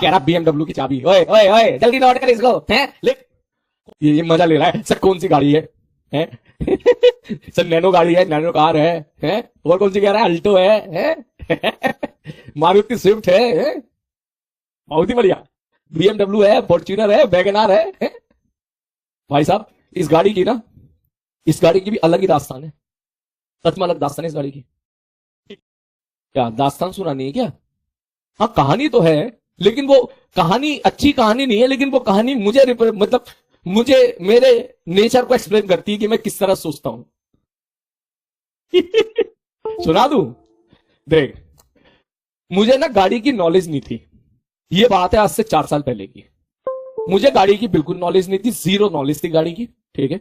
कह रहा बीएमडब्ल्यू की चाबी, ओए ओए ओए जल्दी नोट कर इसको, हैं लिख। ये मजा ले रहा है सर। कौन सी गाड़ी है? सर नैनो गाड़ी है, नैनो कार है? और कौन सी कह रहा है? अल्टो है? मारुति स्विफ्ट है? बहुत ही बढ़िया। बीएमडब्ल्यू है, फॉर्च्यूनर है, वैगनार है? भाई साहब इस गाड़ी की भी अलग ही दास्तान है। सच में अलग दास्तान है इस गाड़ी की। क्या दास्तान सुना नहीं है क्या? हाँ कहानी तो है, लेकिन वो कहानी अच्छी कहानी नहीं है, लेकिन वो कहानी मुझे मतलब मुझे मेरे नेचर को एक्सप्लेन करती है कि मैं किस तरह सोचता हूं। सुना दूं? देख, मुझे ना गाड़ी की नॉलेज नहीं थी। ये बात है आज से 4 साल पहले की। मुझे गाड़ी की बिल्कुल नॉलेज नहीं थी, जीरो नॉलेज थी गाड़ी की। ठीक है।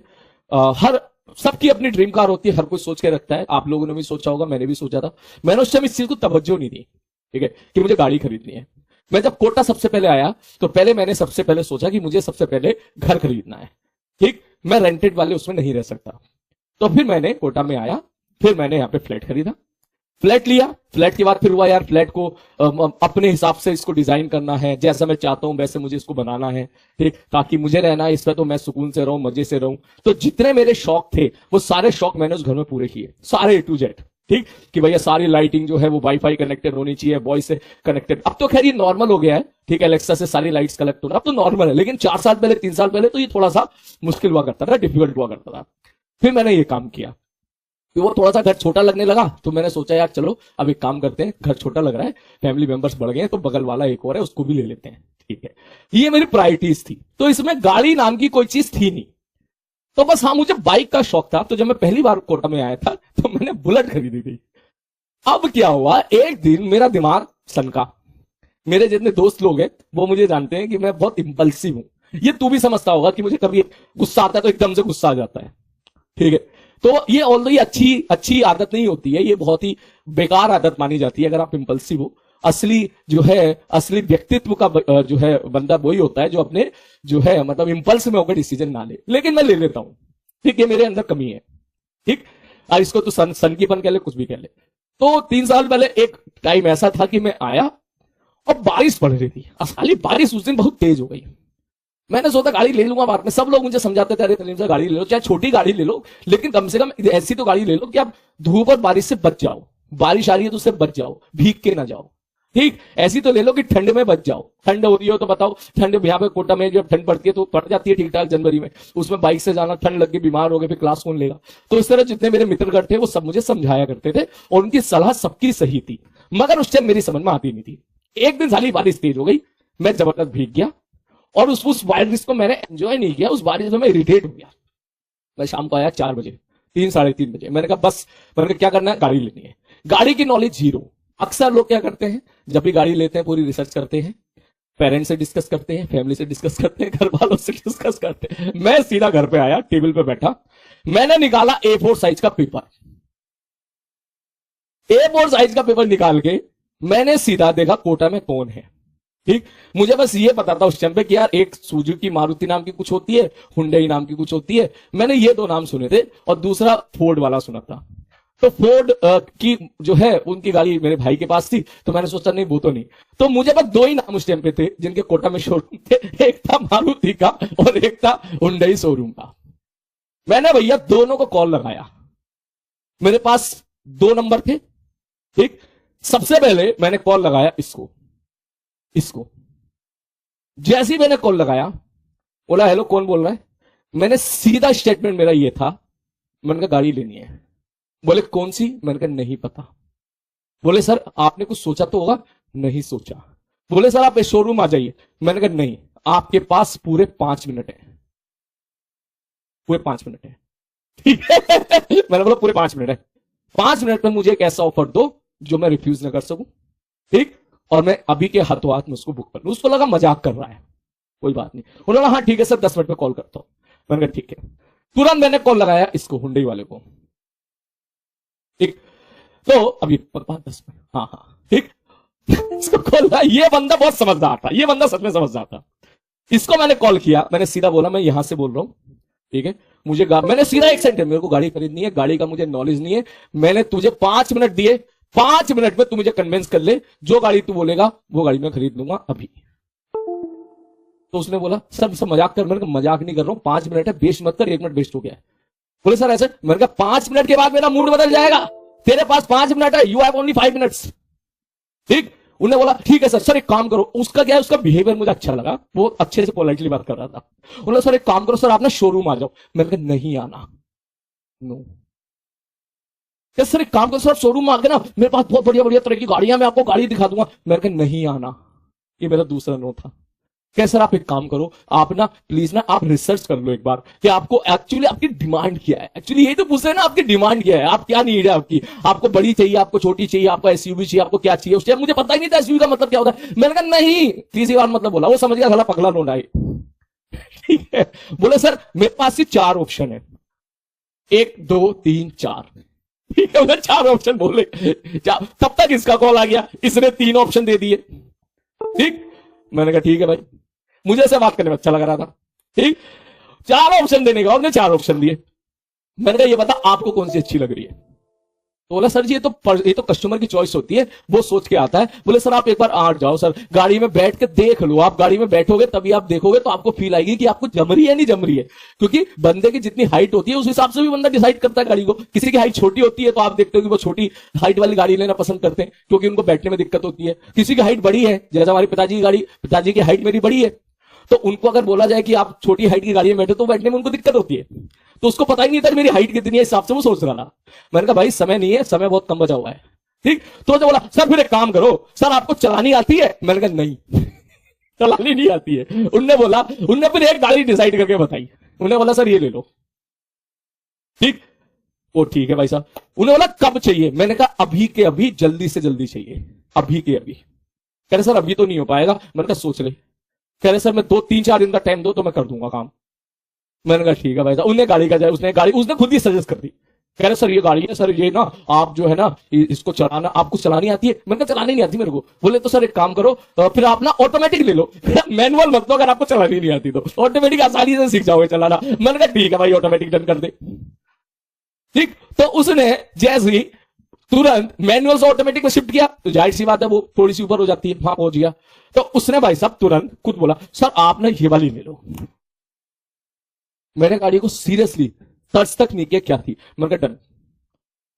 हर सबकी अपनी ड्रीम कार होती है, हर कोई सोच के रखता है। आप लोगों ने भी सोचा होगा, मैंने भी सोचा था। मैंने उस टाइम इस चीज को तवज्जो नहीं दी, ठीक है, कि मुझे गाड़ी खरीदनी है। मैं जब कोटा सबसे पहले आया तो पहले मैंने सबसे पहले सोचा कि मुझे सबसे पहले घर खरीदना है। ठीक, मैं रेंटेड वाले उसमें नहीं रह सकता। तो फिर मैंने कोटा में आया, फिर मैंने यहाँ पे फ्लैट खरीदा, फ्लैट लिया। फ्लैट के बाद फिर हुआ यार फ्लैट को अपने हिसाब से इसको डिजाइन करना है, जैसा मैं चाहता हूं वैसे मुझे इसको बनाना है। ठीक, ताकि मुझे रहना है इसमें तो मैं सुकून से रहूं, मजे से रहूं। तो जितने मेरे शौक थे वो सारे शौक मैंने उस घर में पूरे किए, सारे A to Z। ठीक, कि भैया सारी लाइटिंग जो है वो वाईफाई कनेक्टेड होनी चाहिए, वॉइस से कनेक्टेड। अब तो खैर ये नॉर्मल हो गया है, ठीक है, एलेक्सा से सारी लाइट्स कलेक्ट होना अब तो नॉर्मल है। लेकिन 4 साल पहले 3 साल पहले तो ये थोड़ा सा मुश्किल हुआ करता था, डिफिकल्ट हुआ करता था। फिर मैंने ये काम किया, फिर वो थोड़ा सा घर छोटा लगने लगा। तो मैंने सोचा यार चलो अब एक काम करते हैं, घर छोटा लग रहा है, फैमिली मेंबर्स बढ़ गए हैं, तो बगल वाला एक और है उसको भी ले लेते हैं। ठीक है, ये मेरी प्रायोरिटीज थी। तो इसमें गाड़ी नाम की कोई चीज थी नहीं। तो बस हाँ, मुझे बाइक का शौक था। तो जब मैं पहली बार कोटा में आया था तो मैंने बुलेट खरीदी थी। अब क्या हुआ, एक दिन मेरा दिमाग सनका। मेरे जितने दोस्त लोग हैं वो मुझे जानते हैं कि मैं बहुत इंपल्सिव हूं। ये तू भी समझता होगा कि मुझे कभी गुस्सा आता है तो एकदम से गुस्सा आ जाता है। ठीक है, तो ये ऑल्दो ये अच्छी आदत नहीं होती है, ये बहुत ही बेकार आदत मानी जाती है अगर आप इंपल्सिव हो। असली व्यक्तित्व का जो है बंदा वही होता है जो अपने जो है मतलब इंपल्स में होकर डिसीजन ना ले। लेकिन मैं ले लेता हूं। ठीक है, मेरे अंदर कमी है। ठीक, और इसको तो सनकीपन कह ले, कुछ भी कह ले। तो 3 साल पहले एक टाइम ऐसा था कि मैं आया और बारिश पड़ रही थी। साली बारिश उस दिन बहुत तेज हो गई। मैंने सोचा गाड़ी ले लूंगा बाद में। सब लोग मुझे समझाते थे अरे तलीम से गाड़ी ले लो, चाहे छोटी गाड़ी ले लो, लेकिन कम से कम ऐसी तो गाड़ी ले लो कि आप धूप और बारिश से बच जाओ। बारिश आ रही है तो उससे बच जाओ, भीग के ना जाओ। ठीक, ऐसी तो ले लो कि ठंड में बच जाओ। ठंड हो रही हो तो बताओ, ठंड यहाँ पे कोटा में जब ठंड पड़ती है तो पड़ जाती है ठीक ठाक जनवरी में, उसमें बाइक से जाना, ठंड लग गई, बीमार हो गए, फिर क्लास कौन लेगा। तो इस तरह जितने मेरे मित्रगण थे वो सब मुझे समझाया करते थे और उनकी सलाह सबकी सही थी, मगर उस टाइम मेरी समझ में आती नहीं थी। एक दिन साली बारिश तेज हो गई, मैं जबरदस्त भीग गया और उस बारिश को मैंने एंजॉय नहीं किया। उस बारिश में मैं इरिटेट हो गया। मैं शाम को आया 4 बजे, 3 साढ़े 3 बजे। मैंने कहा बस, मैंने कहा क्या करना है, गाड़ी लेनी है। गाड़ी की नॉलेज जीरो। अक्सर लोग क्या करते हैं, जब भी गाड़ी लेते हैं पूरी रिसर्च करते हैं, पेरेंट्स से डिस्कस करते हैं, फैमिली से डिस्कस करते हैं, घर वालों से डिस्कस करते हैं। मैं सीधा घर पे आया, टेबल पे बैठा, मैंने निकाला A4 साइज का पेपर। A4 साइज का पेपर निकाल के मैंने सीधा देखा कोटा में कौन है। ठीक, मुझे बस ये पता था उस टाइम पे कि यार एक सुजुकी मारुति नाम की कुछ होती है, हुंडई नाम की कुछ होती है। मैंने ये 2 नाम सुने थे और दूसरा फोर्ड वाला सुना था। तो फोर्ड की जो है उनकी गाड़ी मेरे भाई के पास थी, तो मैंने सोचा नहीं वो तो नहीं। तो मुझे बस 2 ही नाम उस टाइम पे थे जिनके कोटा में शोरूम थे, एक था मारुति का और एक था हुंडई शोरूम का। मैंने भैया दोनों को कॉल लगाया। मेरे पास 2 नंबर थे। ठीक, सबसे पहले मैंने कॉल लगाया इसको। जैसे ही मैंने कॉल लगाया, बोला हेलो कौन बोल रहा है। मैंने सीधा स्टेटमेंट मेरा ये था, मैंने कहा गाड़ी लेनी है। बोले कौन सी, मैंने कहा नहीं पता। बोले सर आपने कुछ सोचा तो होगा। नहीं सोचा। बोले सर आप शोरूम आ जाइए। मैंने कहा नहीं, आपके पास पूरे 5 मिनट है, पूरे 5 मिनट है। ठीक है मैंने बोला पूरे 5 मिनट है, 5 मिनट में मुझे एक ऐसा ऑफर दो जो मैं रिफ्यूज ना कर सकूं। ठीक, और मैं अभी के हाथों हाथ में उसको बुक कर लूं। उसको लगा मजाक कर रहा है, कोई बात नहीं। उन्होंने हाँ ठीक है सर 10 मिनट में कॉल करता हूं। मैंने कहा ठीक है। तुरंत मैंने कॉल लगाया इसको, हुंडई वाले को। ठीक, तो अभी 5-10 मिनट, हाँ ठीक इसको कॉल लगाया। ये बंदा बहुत समझदार था, ये बंदा सच में समझदार था। इसको मैंने कॉल किया, मैंने सीधा बोला मैं यहां से बोल रहा हूं। ठीक है, मैंने सीधा एक सेंटेंस, मेरे को गाड़ी खरीदनी है, गाड़ी का मुझे नॉलेज नहीं है, मैंने तुझे 5 मिनट दिए, 5 मिनट में तू मुझे कन्विंस कर ले, जो गाड़ी तू बोलेगा वो गाड़ी मैं खरीद लूंगा अभी। तो उसने बोला सर सब मजाक कर। मैंने कहा मजाक नहीं कर रहा हूं, 5 मिनट है, वेस्ट मत कर, 1 मिनट वेस्ट हो गया है। बोले सर ऐसे। मैंने कहा 5 मिनट के बाद मेरा मूड बदल जाएगा, तेरे पास 5 मिनट है, यू हैव ओनली 5 मिनट्स। ठीक। उन्होंने बोला ठीक है सर। सर एक काम करो, उसका क्या है, उसका बिहेवियर मुझे अच्छा लगा, वो अच्छे से पोलाइटली बात कर रहा था। उन्होंने सर एक काम करो सर, आप ना शोरूम आ जाओ। मैंने कहा नहीं आना, नो। सर एक काम करो सर, शोरूम में आके ना मेरे पास बहुत बढ़िया बढ़िया तरह की गाड़ियां, मैं आपको गाड़ी दिखा दूंगा। मैंने कहा नहीं आना, ये मेरा दूसरा नो था। क्या सर आप एक काम करो, आप ना प्लीज ना आप रिसर्च कर लो एक बार कि आपको एक्चुअली आपकी डिमांड क्या है। एक्चुअली यही तो पूछ रहे हैं ना, आपकी डिमांड क्या है, आप क्या नीड है आपकी, आपको बड़ी चाहिए, आपको छोटी चाहिए, आपको एसयूवी चाहिए, आपको क्या चाहिए। उस टाइम मुझे पता ही नहीं था एसयूवी का मतलब क्या होता है। मैंने कहा नहीं, तीसरी बार मतलब बोला, वो समझ गया साला पगला लोंडा है। ठीक है। बोले सर मेरे पास से 4 ऑप्शन है, 1 2 3 4। ठीक है, उन्हें 4 ऑप्शन बोले। तब तक इसका कॉल आ गया, इसने 3 ऑप्शन दे दिए। ठीक। मैंने कहा ठीक है भाई, मुझे ऐसे बात करने में अच्छा लग रहा था। ठीक। 4 ऑप्शन देने का, उसने 4 ऑप्शन दिए। मैंने कहा ये बता आपको कौन सी अच्छी लग रही है। तो बोला सर जी ये तो कस्टमर की चॉइस होती है, वो सोच के आता है। बोले सर आप एक बार आ जाओ सर, गाड़ी में बैठ के देख लो, आप गाड़ी में बैठोगे तभी आप देखोगे, तो आपको फील आएगी कि आपको जम रही है नहीं जम रही है। क्योंकि बंदे की जितनी हाइट होती है उस हिसाब से भी बंदा डिसाइड करता है गाड़ी को। किसी की हाइट छोटी होती है तो आप देखते हो कि वो छोटी हाइट वाली गाड़ी लेना पसंद करते हैं, क्योंकि उनको बैठने में दिक्कत होती है। किसी की हाइट बड़ी है, जैसे हमारी पिताजी की गाड़ी, पिताजी की हाइट मेरी बड़ी है, तो उनको अगर बोला जाए कि आप छोटी हाइट की गाड़ी में बैठे तो बैठने में उनको दिक्कत होती है। तो उसको पता ही नहीं था मेरी हाइट कितनी है, हिसाब से वो सोच रहा था। मैंने कहा भाई समय नहीं है, समय बहुत कम बचा हुआ है। ठीक। तो जो बोला सर फिर एक काम करो, सर आपको चलानी आती है। मैंने कहा नहीं चलानी नहीं आती है। उनने फिर एक गाड़ी डिसाइड करके बताई। उन्होंने बोला सर ये ले लो। ठीक। वो ठीक है भाई साहब। उन्होंने बोला कब चाहिए। मैंने कहा अभी के अभी, जल्दी से जल्दी चाहिए, अभी के अभी। कह रहे सर अभी तो नहीं हो पाएगा। मैंने कहा सोच ले। कह रहे सर मैं 2-3-4 दिन का टाइम दो तो मैं कर दूंगा काम। मैंने कहा ठीक है भाई साहब। उन्हें गाड़ी का जाए, उसने खुद ही सजेस्ट कर दी। कह रहे सर ये गाड़ी है सर, ये ना आप जो है ना इसको चलाना, आपको चलानी आती है। मैंने कहा चलानी नहीं आती मेरे को। बोले तो सर एक काम करो, फिर आप ना ऑटोमेटिक ले लो, मैनुअल मत लो, अगर आपको चलानी नहीं आती तो ऑटोमेटिक आसानी से सीख जाओगे चलाना। मैंने कहा ठीक है भाई ऑटोमेटिक डन कर दे। ठीक। तो उसने जैसे ही तुरंत मैनुअल से ऑटोमेटिक में शिफ्ट किया, तो जाहिर सी बात है वो थोड़ी सी ऊपर हो जाती है, वहां पहुंच गया। तो उसने भाई साहब तुरंत खुद बोला सर आप ना ये वाली ले लो। मैंने गाड़ी को सीरियसली टच तक नहीं किया, क्या थी। मैंने कहा डन।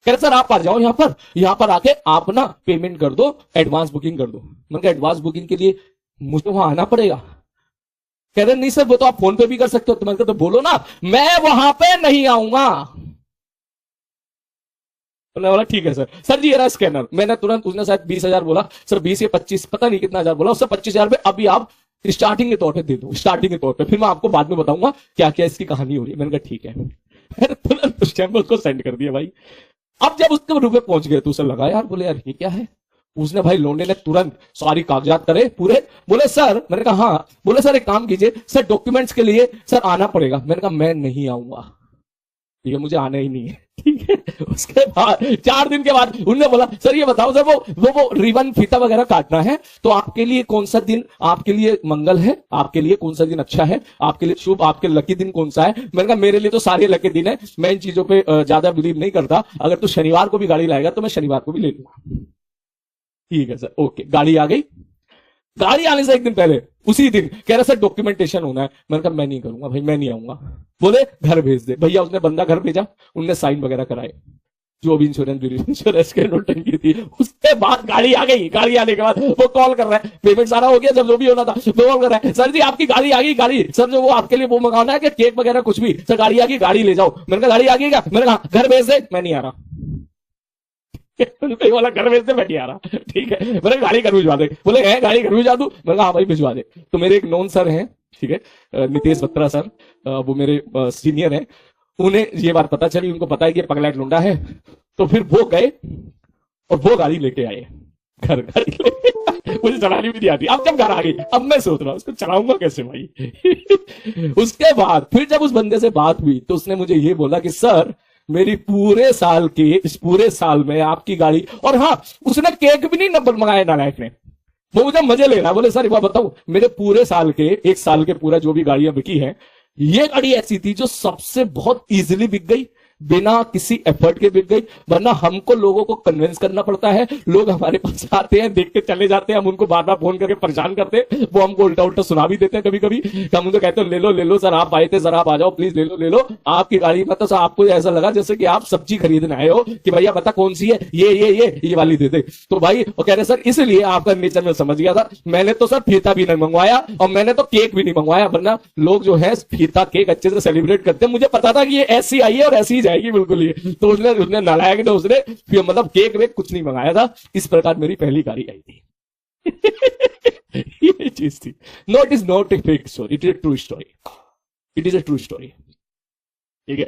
कह रहे सर आप आ जाओ यहां पर आके आप ना पेमेंट कर दो, एडवांस बुकिंग कर दो। मैंने कहा एडवांस बुकिंग के लिए मुझे वहां आना पड़ेगा। कह रहे नहीं सर वो तो आप फोन पे भी कर सकते हो। तो मैंने कहा तो बोलो ना, मैं वहां पे नहीं आऊंगा। बोला ठीक है सर जी ये रहा स्कैनर। मैंने तुरंत, उसने शायद 20,000 बोला, सर 20 या 25 पता नहीं कितना हजार बोला, उससे 25,000 पे अभी आप स्टार्टिंग के तौर पे दे दो, स्टार्टिंग के तौर पे, फिर मैं आपको बाद में बताऊंगा क्या क्या इसकी कहानी हो रही है। मैंने कहा ठीक है। मैंने तुरंत उस टाइम उसको सेंड कर दिया भाई। अब जब उसके रुपए पहुंच गए तो उसे लगा यार, बोले यार ये क्या है। उसने भाई लोंडे ने तुरंत सारी कागजात करे पूरे। बोले सर, मैंने कहा हाँ। बोले सर एक काम कीजिए सर, डॉक्यूमेंट्स के लिए सर आना पड़ेगा। मैंने कहा मैं नहीं आऊंगा, ठीक है मुझे आना ही नहीं है। ठीक है। उसके बाद 4 दिन के बाद उन्होंने बोला सर ये बताओ सर वो रिबन फीता वगैरह काटना है, तो आपके लिए कौन सा दिन आपके लिए मंगल है, आपके लिए कौन सा दिन अच्छा है, आपके लिए शुभ, आपके लकी दिन कौन सा है। मैंने कहा मेरे लिए तो सारे लकी दिन है, मैं इन चीजों पे ज्यादा बिलीव नहीं करता, अगर तू शनिवार को भी गाड़ी लाएगा तो मैं शनिवार को भी ले लूंगा। ठीक है सर ओके। गाड़ी आ गई। गाड़ी आने से 1 दिन पहले उसी दिन कह रहा सर डॉक्यूमेंटेशन होना है। मैंने कहा मैं नहीं करूंगा भाई, मैं नहीं आऊंगा। बोले घर भेज दे। भैया उसने बंदा घर भेजा, उनने साइन वगैरह कराए, जो भी इंश्योरेंस के नोटंकी थी। उसके बाद गाड़ी आ गई। गाड़ी आने के बाद वो कॉल कर रहा है, पेमेंट सारा हो गया, जब जो भी होना था वो कॉल कर रहा है, सर जी आपकी गाड़ी आ गई, गाड़ी सर जो वो आपके लिए वो मंगाना है कि केक वगैरह कुछ भी, सर गाड़ी आ गई, गाड़ी ले जाओ। मैंने कहा गाड़ी आ गई क्या। मैंने कहा घर भेज दे, मैं नहीं आ रहा। वाला घर भेज दे, मैं नहीं आ रहा। ठीक है। मैंने गाड़ी घर भिजवा दे। बोले है गाड़ी घर भिजवा दूं। मैंने कहा हाँ भाई भिजवा दे। तो मेरे एक नॉन सर हैं, ठीक है, नितेश बत्रा सर, वो मेरे सीनियर हैं, उन्हें ये बात पता चली, उनको पता है कि पगला लुंडा है, तो फिर वो गए और वो गाड़ी लेके आए घर। गाड़ी लेके मुझे चलानी भी नहीं आती। अब जब घर आ गई, अब मैं सोच रहा हूं उसको चलाऊंगा कैसे भाई। उसके बाद फिर जब उस बंदे से बात हुई तो उसने मुझे ये बोला कि सर मेरी इस पूरे साल में आपकी गाड़ी, और हाँ उसने केक भी नहीं नंबर मंगाया नालायक ने, वो मुझे मजे ले रहा। बोले सर एक बात बताऊं, मेरे पूरे साल के 1 साल के पूरा जो भी गाड़ियां बिकी हैं, ये गाड़ी ऐसी थी जो सबसे बहुत इजीली बिक गई, बिना किसी एफर्ट के बिक गई। वरना हमको लोगों को कन्विंस करना पड़ता है, लोग हमारे पास आते हैं, देख के चले जाते हैं, हम उनको बार बार फोन करके परेशान करते हैं, वो हमको उल्टा उल्टा सुना भी देते हैं कभी कभी। हम उनको कहते हैं ले लो सर, आप आए थे सर, आप आ जाओ प्लीज, ले लो आपकी गाड़ी। मतलब सर आपको ऐसा लगा जैसे कि आप सब्जी खरीदने आए हो कि भैया बता कौन सी है, ये वाली दे दे। तो भाई वो कह रहे सर इसलिए आपका नेचर में समझ गया था, मैंने तो सर फीता भी नहीं मंगवाया और मैंने तो केक भी नहीं मंगवाया। वरना लोग जो है फीता केक अच्छे से सेलिब्रेट करते हैं, मुझे पता था कि ये ऐसी आई है और ऐसी ही जाएगी बिल्कुल ये। तो उसने नालायक ने उसने फिर मतलब केक वेक कुछ नहीं मंगाया था। इस प्रकार मेरी पहली गाड़ी आई थी। ये चीज थी। No it is not a fake story, it is a true story, it is a true story. ठीक है,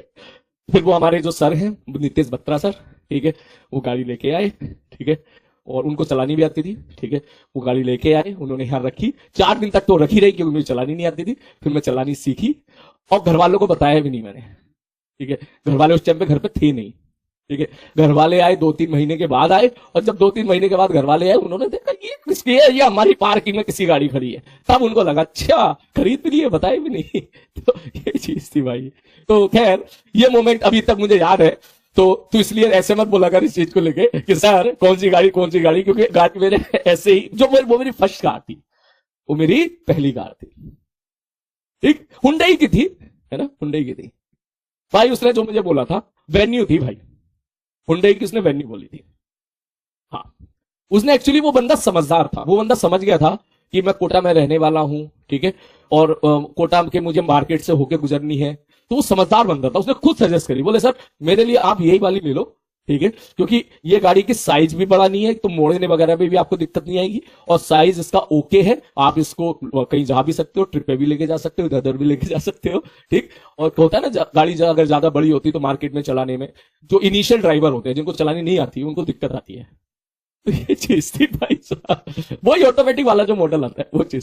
फिर वो हमारे जो सर हैं नितेश बत्रा सर, ठीक है, वो गाड़ी लेके आए, ठीक है, और उनको चलानी भी आती थी। ठीक है, वो गाड़ी लेके आए, उन्होंने यहाँ रखी, 4 दिन तक तो रखी रही क्योंकि मुझे चलानी नहीं आती थी। फिर मैं चलानी सीखी और घर वालों को बताया भी नहीं मैंने। ठीक है, घर वाले उस टाइम पे घर पे थे नहीं। ठीक है, घर वाले आए 2-3 महीने के बाद आए, और जब 2-3 महीने के बाद घर वाले आए, उन्होंने देखा ये किसकी है, ये हमारी पार्किंग में किसी गाड़ी खड़ी है। तब उनको लगा अच्छा खरीद भी लिए, बताए भी नहीं। तो ये चीज थी भाई। तो खैर ये मोमेंट अभी तक मुझे याद है। तो इसलिए ऐसे मत बोला कर इस चीज को लेके कि सर कौन सी गाड़ी, क्योंकि गाड़ी मेरे ऐसे ही वो मेरी फर्स्ट कार थी, वो मेरी पहली कार थी। ठीक, हुंडई की थी, है ना, हुंडई की थी भाई। उसने जो मुझे बोला था वेन्यू थी भाई, हुंडई की उसने वेन्यू बोली थी। हाँ, उसने एक्चुअली, वो बंदा समझदार था, वो बंदा समझ गया था कि मैं कोटा में रहने वाला हूं, ठीक है, और कोटा के मुझे मार्केट से होके गुजरनी है। तो वो समझदार बंदा था, उसने खुद सजेस्ट करी, बोले सर मेरे लिए आप यही वाली ले लो, ठीक है, क्योंकि ये गाड़ी की साइज भी बड़ा नहीं है, तो मोड़ने वगैरह में भी आपको दिक्कत नहीं आएगी, और साइज इसका ओके है, आप इसको कहीं जा भी सकते हो, ट्रिप पे भी लेके जा सकते हो, इधर उधर भी लेके जा सकते हो। ठीक, और होता है ना गाड़ी अगर ज्यादा बड़ी होती है तो मार्केट में चलाने में जो इनिशियल ड्राइवर होते हैं जिनको चलानी नहीं आती उनको दिक्कत आती है। तो ये चीज थी भाई साहब, वही ऑटोमेटिक वाला जो मॉडल आता है वो चीज।